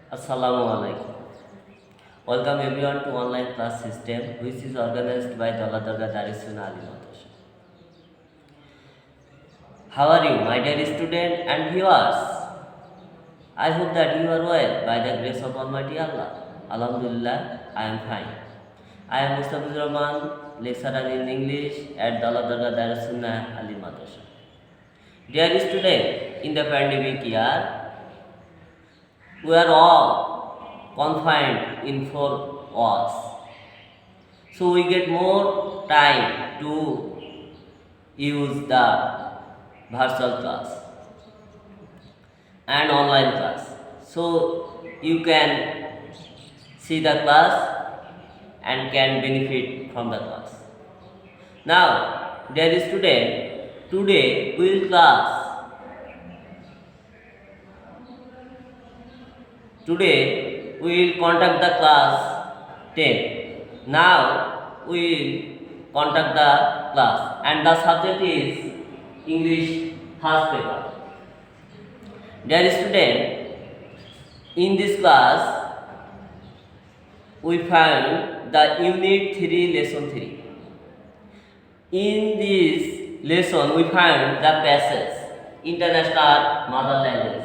Assalamu alaikum. Welcome everyone to online class system which is organized by Daladarga Darussun Ali Madrasa. How are you, my dear student and viewers? I hope that you are well by the grace of Almighty Allah. Alhamdulillah, I am fine. I am Mustafizur Rahman, lecturer in English at Daladarga Darussun Ali Madrasa. Dear student, in the pandemic year, we are all confined in four walls. So we get more time to use the virtual class and online class. So you can see the class and can benefit from the class. Now, dear student, today we will class. Today we will conduct the class 10. Now we will conduct the class and the subject is English first paper. Dear student, in this class we find the unit 3 lesson 3. In this lesson we find the passage International Mother Language.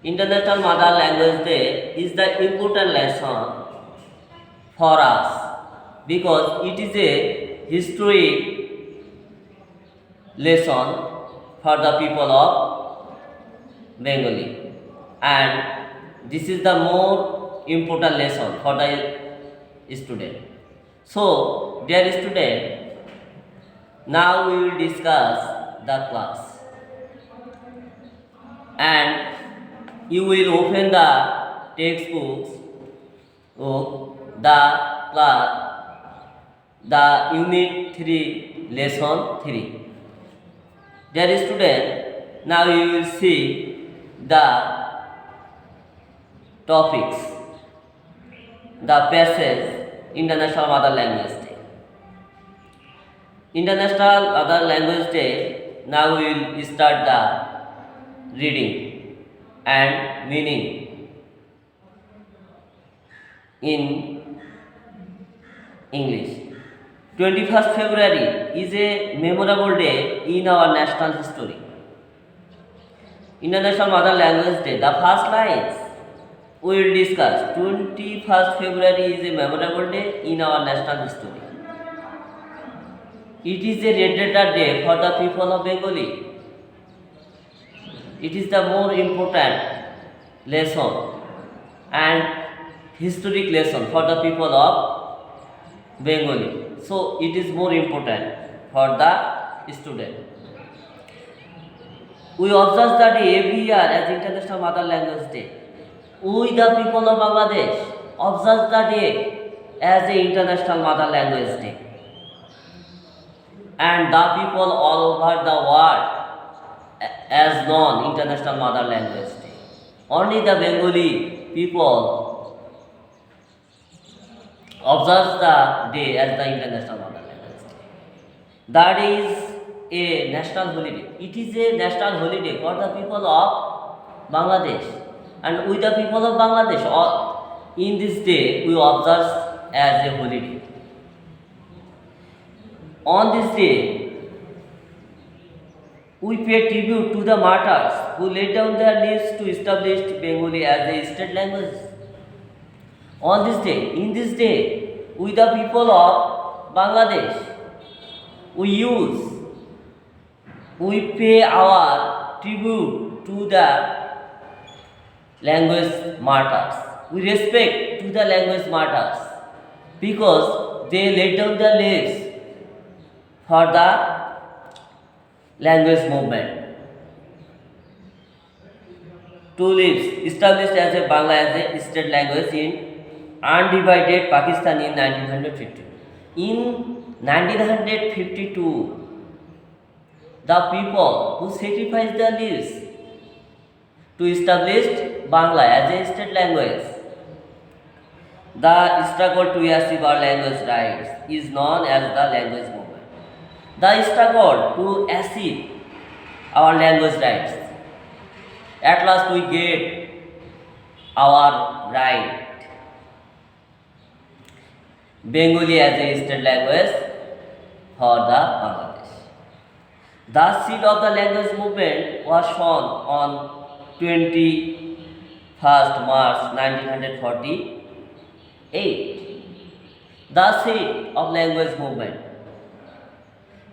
International Mother Language Day is the important lesson for us because it is a historic lesson for the people of Bengali, and this is the more important lesson for the student. So, dear student, now we will discuss the class, and you will open the textbooks of the unit 3 lesson 3. Dear student, now you will see the topics, the passage International Mother Language Day. International Mother Language Day, now we will start the reading and meaning in English. 21st February is a memorable day in our national history. International Mother Language Day, the first lines we will discuss. 21st February is a memorable day in our national history. It is a redditor day for the people of Bengali. It is the more important lesson and historic lesson for the people of Bengali. So it is more important for the student. We observe the day every year as International Mother Language Day. We the people of Bangladesh observe the day as the International Mother Language Day. And the people all over the world as known International Mother Language Day. Only the Bengali people observe the day as the International Mother Language Day. That is a national holiday. It is a national holiday for the people of Bangladesh, and with the people of Bangladesh, in this day we observe as a holiday. On this day, we pay tribute to the martyrs who laid down their lives to establish Bengali as a state language. On this day, in this day, we the people of Bangladesh, we pay our tribute to the language martyrs. We respect to the language martyrs because they laid down their lives for the language movement. Two lives established as a Bangla as a state language in undivided Pakistan in 1950. In 1952, the people who sacrificed their lives to establish Bangla as a state language, the struggle to achieve our language rights is known as the language movement. The struggle to achieve our language rights. At last we get our right. Bengali as a state language for the Bangladesh. The seed of the language movement was shown on 21st March 1948. The seed of language movement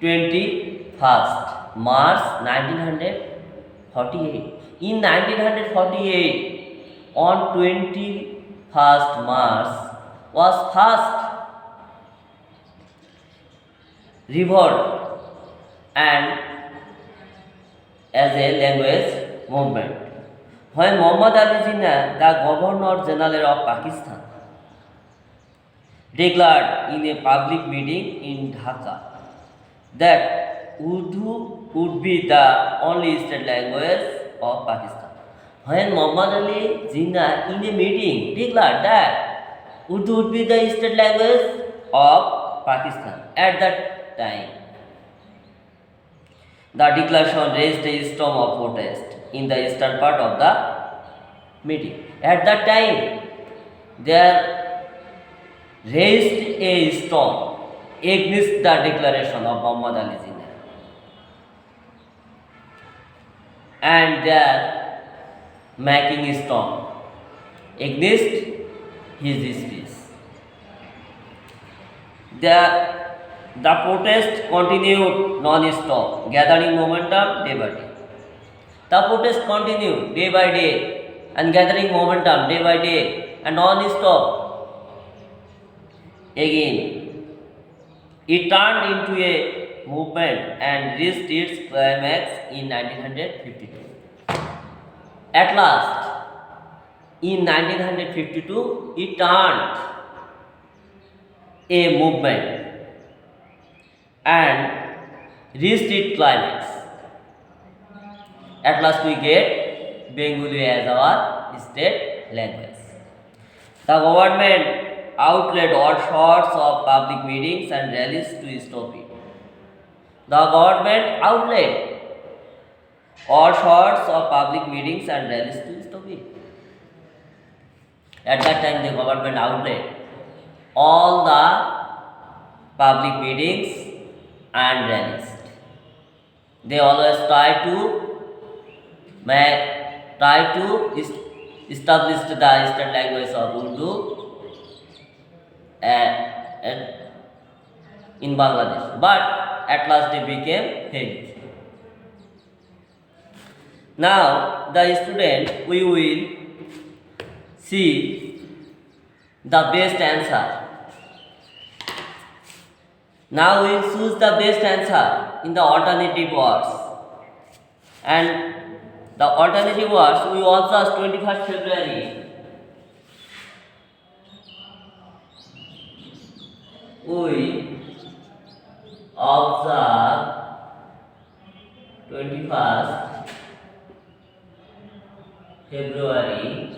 21st March 1948. In 1948, on 21st March was first revolt and as a language movement when Muhammad Ali Jinnah, the Governor General of Pakistan, declared in a public meeting in Dhaka that Urdu would be the only state language of Pakistan. When Muhammad Ali Jinnah in a meeting declared that Urdu would be the state language of Pakistan at that time, the declaration raised a storm of protest in the eastern part of the meeting. At that time, there raised a storm against the declaration of Muhammad Ali Jinnah, and they are making a storm against his speech. The protest continued non-stop, gathering momentum day by day. The protest continued day by day and gathering momentum day by day and non-stop. Again, it turned into a movement and reached its climax in 1952. At last, in 1952, it turned a movement and reached its climax. At last, we get Bengali as our state language. The government outlawed all sorts of public meetings and rallies to stop it. The government outlawed all sorts of public meetings and rallies to stop it. At that time, the government outlawed all the public meetings and rallies. They always try to establish the state language of Urdu in Bangladesh, but at last they became failed. Now, the student, we will see the best answer. Now we will choose the best answer in the alternative words. And the alternative words we also ask 21st February. We observe 21st February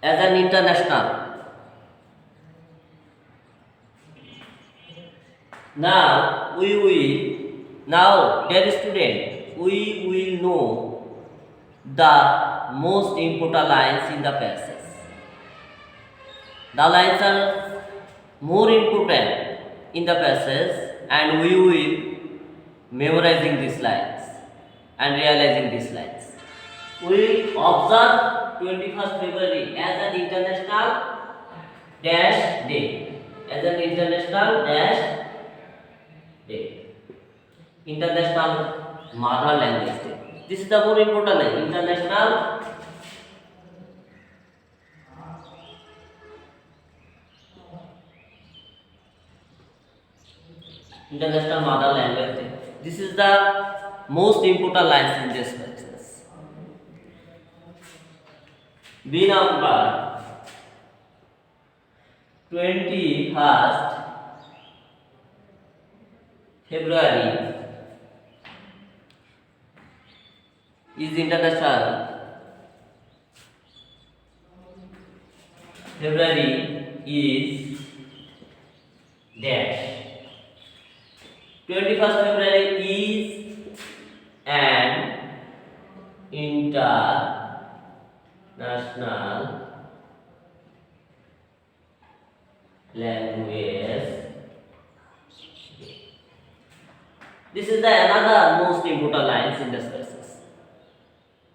as an international. Now, dear student, we will know the most important lines in the passage. The lines are more important in the passage, and we will memorizing these lines and realizing these lines. We observe 21st February as an international dash day. As an international dash day. International Mother Language Day. This is the more important line. International Mother Language Day. This is the most important lines in this passage. B number 21st February is International February is dash. 21st February is an international language. This is the another most important lines in the spaces.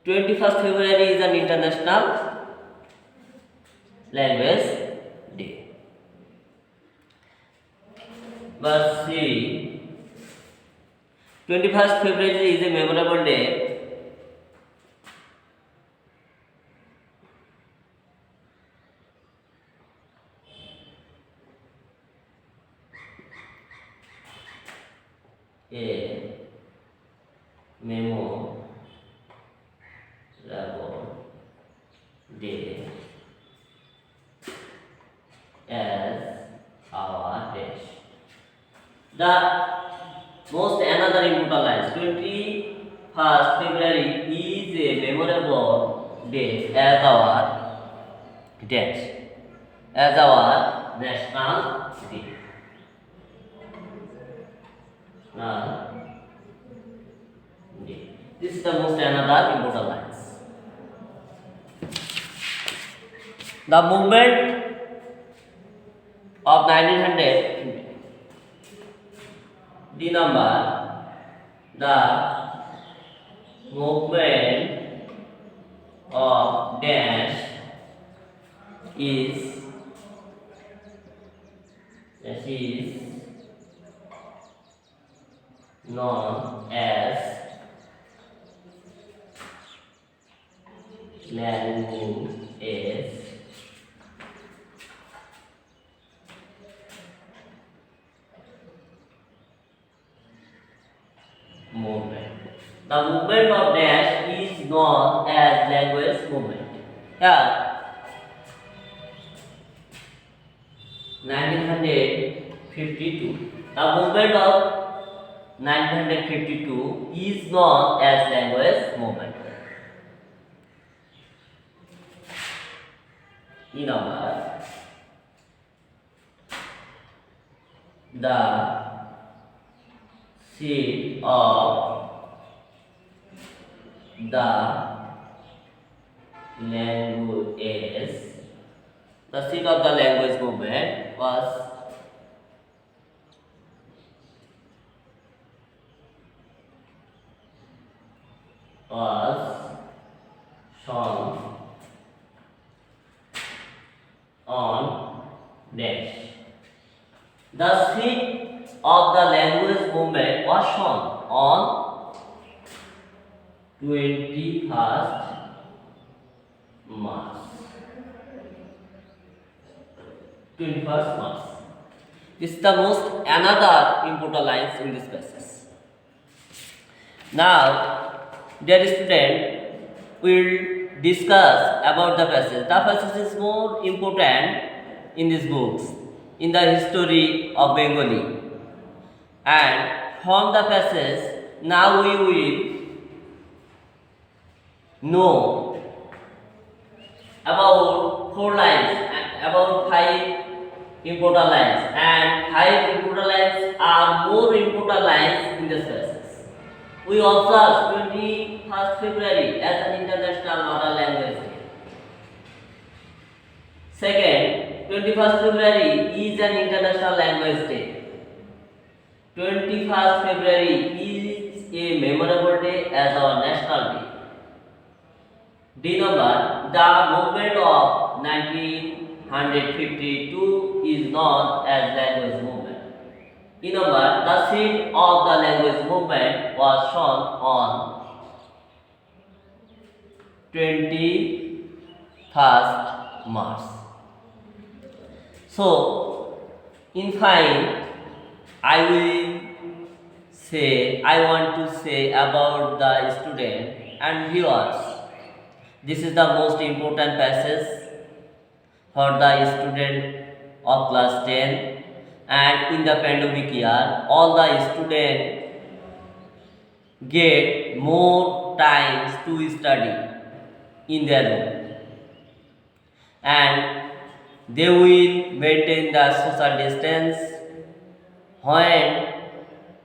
21st February is an international language day. But see, 21st February is a memorable day. A memorable day as our dash. The most another important lines. 21st February is a memorable day as our dash, as our national day. This is the most another important lines. The movement of 1900, the number, the movement of dash is known as language movement. The movement of dash is known as language movement. Yeah. 1952. The movement of 1952 is known as language movement. In other, the seat of the language movement was shown on dash. The seat of the language movement was shown on 21st March. 21st March. This is the most another important lines in this passage. Now, dear student, we'll discuss about the passage. The passage is more important in these books, in the history of Bengali. And from the passage, now we will know about 4 lines, about 5 important lines, and 5 important lines are more important lines in this passage. We observe 21st February as an International Mother Language Day. Second, 21st February is an International Language Day. 21st February is a memorable day as our national day. D number, the movement of 1952 is known as language movement. E number, the seat of the language movement was shown on 21st March. So, in fine, I want to say about the student and viewers. This is the most important passage for the student of class 10, and in the pandemic year, all the students get more times to study in their room. And They will maintain the social distance. When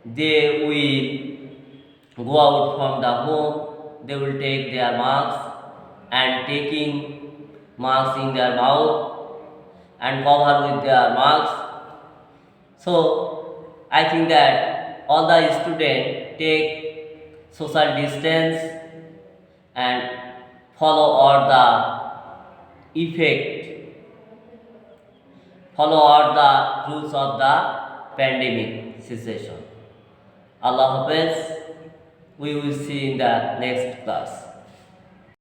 they will go out from the home, they will take their masks and taking masks in their mouth and cover with their masks. So I think that all the students take social distance and follow all the effect, follow all the rules of the pandemic situation. Allah Hafiz. We will see in the next class.